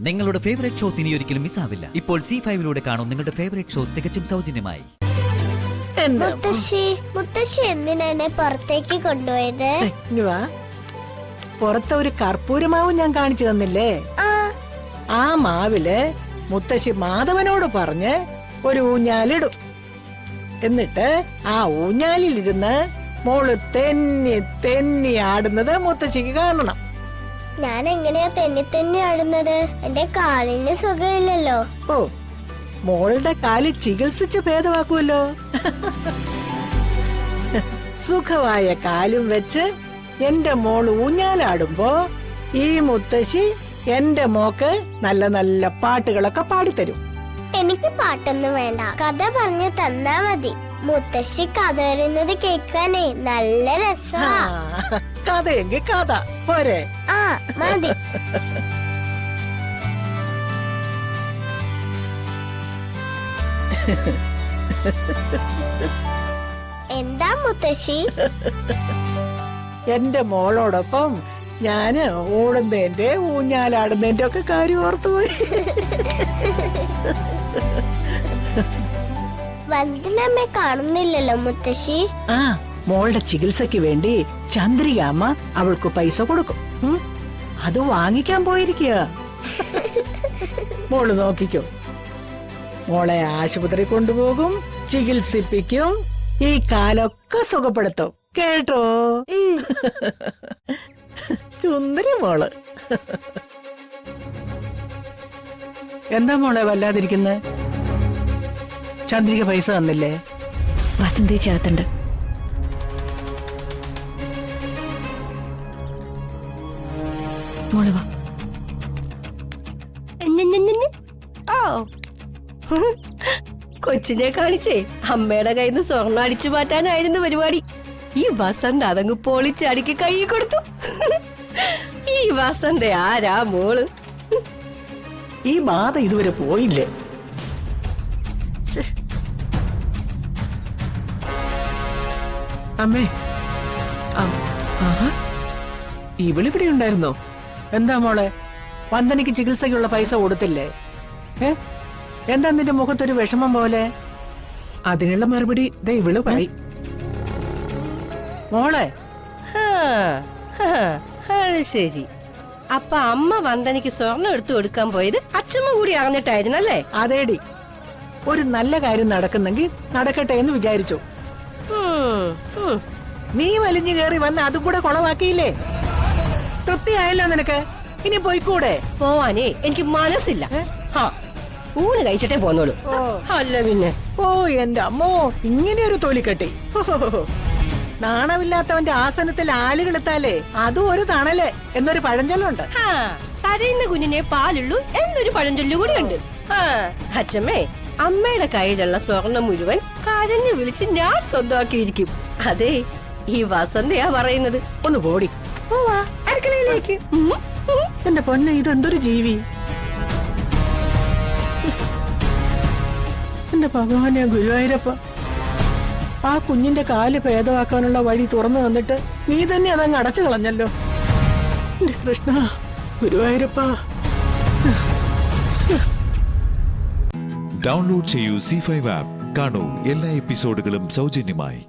നിങ്ങളുടെ favourite shows ഇനി ഒരിക്കലും മിസ്സാവില്ല. ഇപ്പോൾ C5 കാണും നിങ്ങളുടെ ഫേവറേറ്റ് ഷോസ് തികച്ചും സൗജന്യമായി. മുത്തശ്ശി എന്തിനാ എന്നെ പുറത്തേക്ക് കൊണ്ടുപോയത്? പുറത്തെ ഒരു കർപ്പൂരമാവ് ഞാൻ കാണിച്ചു തന്നില്ലേ? ആ മാവില് മുത്തശ്ശി മാധവനോട് പറഞ്ഞ് ഒരു ഊഞ്ഞാലിടും. എന്നിട്ട് ആ ഊഞ്ഞാലിലിരുന്ന് മോള് തെന്നി തെന്നി ആടുന്നത് മുത്തശ്ശിക്ക് കാണണം. ഞാൻ എങ്ങനെയാ തെന്നി ആടുന്നത്? എന്റെ കാലിന് സുഖമില്ലല്ലോ. ഓ, മോളുടെ കാല് ചികിത്സിച്ച് ഭേദമാക്കുമല്ലോ. സുഖമായ കാലും വെച്ച് എന്റെ മോൾ ഊഞ്ഞാലാടുമ്പോ ഈ മുത്തശ്ശി എന്റെ മോക്ക് നല്ല നല്ല പാട്ടുകളൊക്കെ പാടിത്തരും. എനിക്ക് പാട്ടൊന്നും വേണ്ട, കഥ പറഞ്ഞു തന്നാ മതി. മുത്തശ്ശി കഥ വരുന്നത് കേൾക്കാനേ നല്ല രസാ. കഥയെങ്കിൽ കഥ പോരെ? ആ മതി. എന്താ മുത്തശ്ശി? എന്റെ മോളോടൊപ്പം ഞാന് ഓടുന്നതിന്റെ ഊഞ്ഞാലാടുന്നതിന്റെ ഒക്കെ കാര്യം ഓർത്തുപോയി. വന്ദനമ്മ കാണുന്നില്ലല്ലോ മുത്തശ്ശി. ആ, മോളുടെ ചികിത്സക്ക് വേണ്ടി ചന്ദ്രികാമ്മ അവൾക്ക് പൈസ കൊടുക്കും. അത് വാങ്ങിക്കാൻ പോയിരിക്കുക. മോള് നോക്കിക്കോ, മോളെ ആശുപത്രി കൊണ്ടുപോകും, ചികിത്സിപ്പിക്കും, ഈ കാലൊക്കെ സുഖപ്പെടുത്തും. കേട്ടോ? ചുന്ദരി മോള്. എന്താ മോളെ വല്ലാതിരിക്കുന്നെ? ചന്ദ്രിക പൈസ തന്നില്ലേ? വസന്തി ചേർത്തുണ്ട്. മോള് വാ. കൊച്ചിനെ കാണിച്ചേ അമ്മയുടെ കയ്യിൽ നിന്ന് സ്വർണ്ണം അടിച്ചു മാറ്റാനായിരുന്നു പരിപാടി. ഈ വസന്ത അതങ്ങ് പൊളിച്ചടിക്ക് കൈ കൊടുത്തു. ഈ വസന്ത ആരാ മോള്? ഈ ബാധ ഇതുവരെ പോയില്ലേ? അമ്മേ, ഇവളിവിടെ ഉണ്ടായിരുന്നോ? എന്താ മോളെ, വന്ദനയ്ക്ക് ചികിത്സയ്ക്കുള്ള പൈസ കൊടുത്തില്ലേ? എന്താ നിന്റെ മുഖത്തൊരു വിഷമം പോലെ? അതിനുള്ള മറുപടി ദേ ഇവള് പറയും. മോളെ, അത് ശരി. അപ്പൊ അമ്മ വന്ദനയ്ക്ക് സ്വർണം എടുത്തു കൊടുക്കാൻ പോയത് അച്ഛമ്മ കൂടി അറിഞ്ഞിട്ടായിരുന്നല്ലേ? അതേടി, ഒരു നല്ല കാര്യം നടക്കുന്നെങ്കിൽ നടക്കട്ടെ എന്ന് വിചാരിച്ചു. നീ വലിഞ്ഞു കയറി വന്ന് അതും കൂടെ കുളവാക്കിയില്ലേ? തൃപ്തിയായല്ലോ നിനക്ക്? ഇനി പോയിക്കൂടെ? പോവാനേ എനിക്ക് മനസ്സില്ല. ഊണ് കഴിച്ചിട്ടേ പോന്നോളൂ. അല്ല പിന്നെ. ഓ എന്റെ അമ്മോ, ഇങ്ങനെ ഒരു തൊലിക്കട്ടി! നാണമില്ലാത്തവന്റെ ആസനത്തിൽ ആലുകളെത്താലേ അതും ഒരു തണല് എന്നൊരു പഴഞ്ചൊല്ലുണ്ട്. കരയുന്ന കുഞ്ഞിനെ പാലുള്ളൂ എന്നൊരു പഴഞ്ചൊല്ലു കൂടിയുണ്ട്. അച്ഛമ്മേ, അമ്മയുടെ കയ്യിലുള്ള സ്വർണം മുഴുവൻ കരഞ്ഞു വിളിച്ച് ഞാൻ സ്വന്തമാക്കിയിരിക്കും. അതെ, ഈ വസന്തയാ പറയുന്നത്. ഒന്ന് പോടി. അടുക്കളയിലേക്ക്. എന്റെ പൊന്നെ, ഇതെന്തൊരു ജീവി! എന്റെ ഭഗവാനെ ഗുരുവായൂരപ്പ, ആ കുഞ്ഞിന്റെ കാല് ഭേദമാക്കാനുള്ള വഴി തുറന്നു തന്നിട്ട് നീ തന്നെ അതങ്ങ് അടച്ചു കളഞ്ഞല്ലോ. എന്റെ കൃഷ്ണ ഗുരുവായൂരപ്പ. ഡൗൺലോഡ് ചെയ്യൂ C5 ആപ്പ്. കാണൂ എല്ലാ എപ്പിസോഡുകളും സൗജന്യമായി.